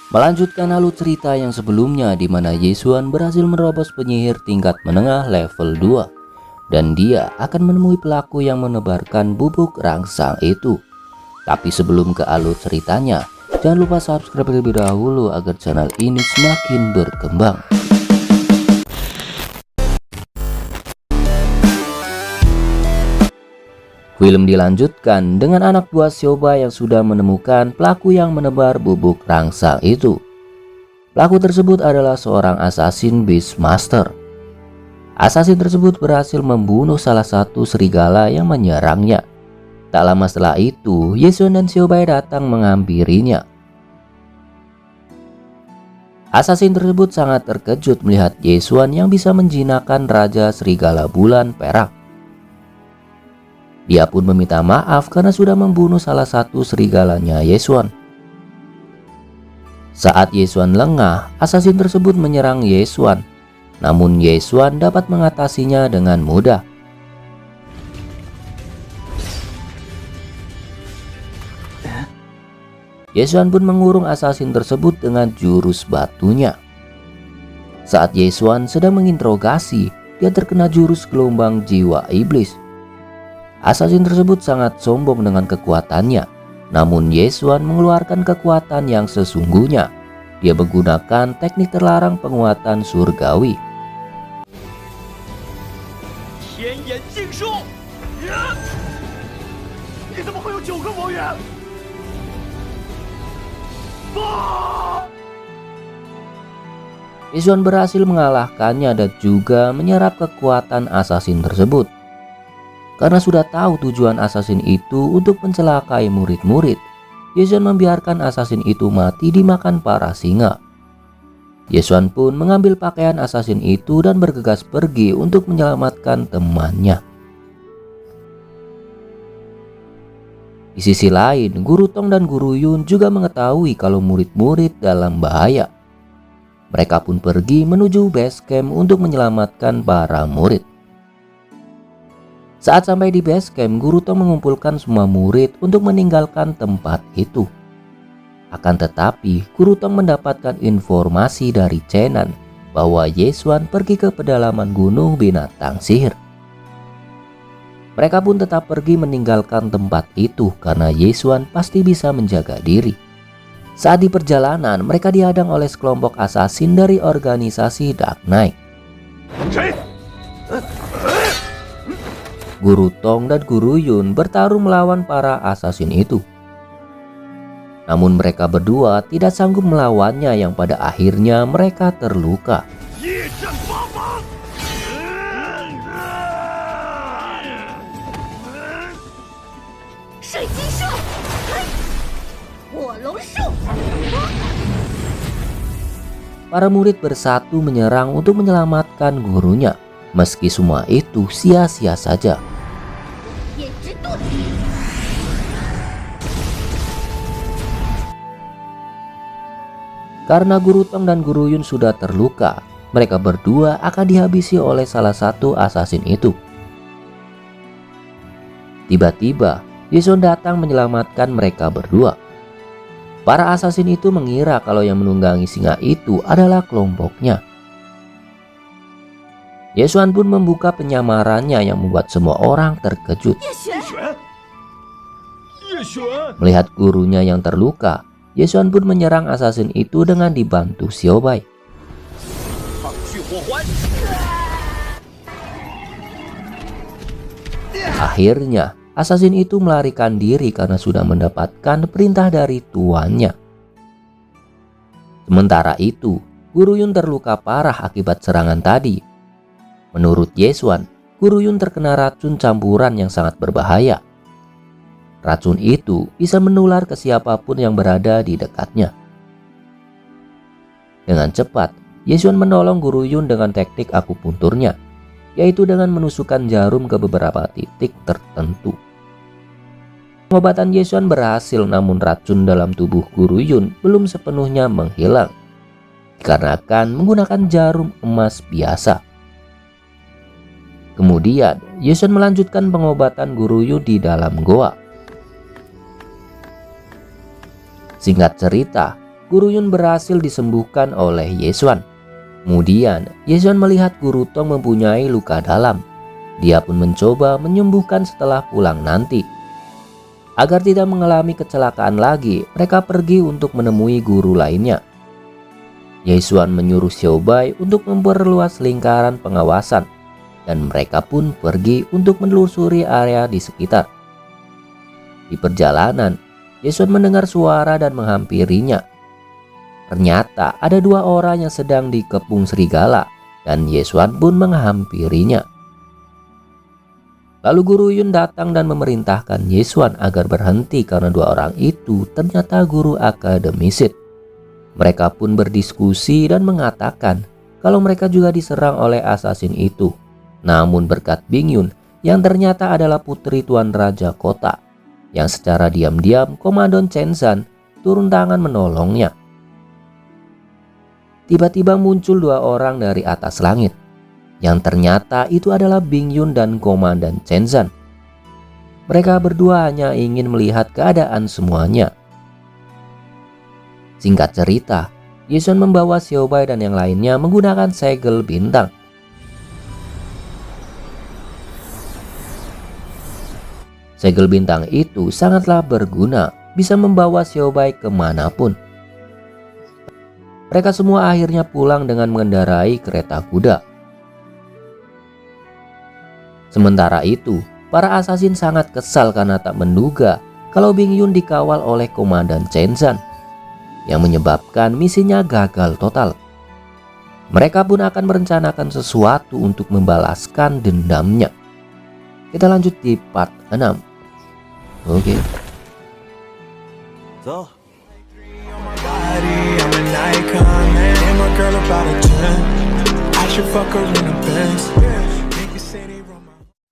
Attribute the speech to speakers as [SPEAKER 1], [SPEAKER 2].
[SPEAKER 1] Melanjutkan alur cerita yang sebelumnya di mana Yesuan berhasil menerobos penyihir tingkat menengah level 2 dan dia akan menemui pelaku yang menebarkan bubuk rangsang itu. Tapi sebelum ke alur ceritanya, jangan lupa subscribe terlebih dahulu agar channel ini semakin berkembang. Film dilanjutkan dengan anak buah Xiaobai yang sudah menemukan pelaku yang menebar bubuk rangsang itu. Pelaku tersebut adalah seorang assassin Beastmaster. Assassin tersebut berhasil membunuh salah satu serigala yang menyerangnya. Tak lama setelah itu, Yesuan dan Xiaobai datang menghampirinya. Assassin tersebut sangat terkejut melihat Yesuan yang bisa menjinakkan Raja Serigala Bulan Perak. Dia pun meminta maaf karena sudah membunuh salah satu serigalanya Yesuan. Saat Yesuan lengah, assassin tersebut menyerang Yesuan. Namun Yesuan dapat mengatasinya dengan mudah. Yesuan pun mengurung assassin tersebut dengan jurus batunya. Saat Yesuan sedang menginterogasi, dia terkena jurus gelombang jiwa iblis. Assassin tersebut sangat sombong dengan kekuatannya. Namun Yesuan mengeluarkan kekuatan yang sesungguhnya. Dia menggunakan teknik terlarang penguatan surgawi. Yesuan berhasil mengalahkannya dan juga menyerap kekuatan assassin tersebut. Karena sudah tahu tujuan assassin itu untuk mencelakai murid-murid, Yesuan membiarkan assassin itu mati dimakan para singa. Yesuan pun mengambil pakaian assassin itu dan bergegas pergi untuk menyelamatkan temannya. Di sisi lain, Guru Tong dan Guru Yun juga mengetahui kalau murid-murid dalam bahaya. Mereka pun pergi menuju base camp untuk menyelamatkan para murid. Saat sampai di base camp, Guru Tong mengumpulkan semua murid untuk meninggalkan tempat itu. Akan tetapi, Guru Tong mendapatkan informasi dari Chenan bahwa Yesuan pergi ke pedalaman gunung binatang sihir. Mereka pun tetap pergi meninggalkan tempat itu karena Yesuan pasti bisa menjaga diri. Saat di perjalanan, mereka dihadang oleh sekelompok assassin dari organisasi Dark Knight. Guru Tong dan Guru Yun bertarung melawan para assassin itu. Namun mereka berdua tidak sanggup melawannya yang pada akhirnya mereka terluka. Para murid bersatu menyerang untuk menyelamatkan gurunya. Meski semua itu sia-sia saja. Karena Guru Tong dan Guru Yun sudah terluka, mereka berdua akan dihabisi oleh salah satu assassin itu. Tiba-tiba, Yesuan datang menyelamatkan mereka berdua. Para assassin itu mengira kalau yang menunggangi singa itu adalah kelompoknya. Yesuan pun membuka penyamarannya yang membuat semua orang terkejut. Melihat gurunya yang terluka, Yesuan pun menyerang assassin itu dengan dibantu Xiaobai. Akhirnya, assassin itu melarikan diri karena sudah mendapatkan perintah dari tuannya. Sementara itu, Guru Yun terluka parah akibat serangan tadi. Menurut Yesuan, Guru Yun terkena racun campuran yang sangat berbahaya. Racun itu bisa menular ke siapapun yang berada di dekatnya. Dengan cepat, Yesuan menolong Guru Yun dengan teknik akupunturnya, yaitu dengan menusukkan jarum ke beberapa titik tertentu. Pengobatan Yesuan berhasil, namun racun dalam tubuh Guru Yun belum sepenuhnya menghilang, dikarenakan menggunakan jarum emas biasa. Kemudian, Yesuan melanjutkan pengobatan Guru Yun di dalam goa. Singkat cerita, Guru Yun berhasil disembuhkan oleh Ye Xuan. Kemudian Ye Xuan melihat Guru Tong mempunyai luka dalam. Dia pun mencoba menyembuhkan setelah pulang nanti. Agar tidak mengalami kecelakaan lagi, mereka pergi untuk menemui guru lainnya. Ye Xuan menyuruh Xiao Bai untuk memperluas lingkaran pengawasan, dan mereka pun pergi untuk menelusuri area di sekitar. Di perjalanan, Ye Xuan mendengar suara dan menghampirinya. Ternyata ada 2 orang yang sedang dikepung serigala, dan Ye Xuan pun menghampirinya. Lalu Guru Yun datang dan memerintahkan Ye Xuan agar berhenti karena 2 orang itu ternyata guru akademisit. Mereka pun berdiskusi dan mengatakan kalau mereka juga diserang oleh asasin itu. Namun berkat Bing Yun yang ternyata adalah putri Tuan Raja Kota, yang secara diam-diam Komandan Chen Zhan turun tangan menolongnya. Tiba-tiba muncul 2 orang dari atas langit, yang ternyata itu adalah Bing Yun dan Komandan Chen Zhan. Mereka berdua hanya ingin melihat keadaan semuanya. Singkat cerita, Ye Xuan membawa Xiao Bai dan yang lainnya menggunakan segel bintang. Segel bintang itu sangatlah berguna, bisa membawa Xiao Bai kemanapun. Mereka semua akhirnya pulang dengan mengendarai kereta kuda. Sementara itu, para asasin sangat kesal karena tak menduga kalau Bing Yun dikawal oleh Komandan Chen Zhan, yang menyebabkan misinya gagal total. Mereka pun akan merencanakan sesuatu untuk membalaskan dendamnya. Kita lanjut di part 6. Oke.
[SPEAKER 2] So. I'm an icon, man. And my girl about a 10. I should fuck her in a Benz.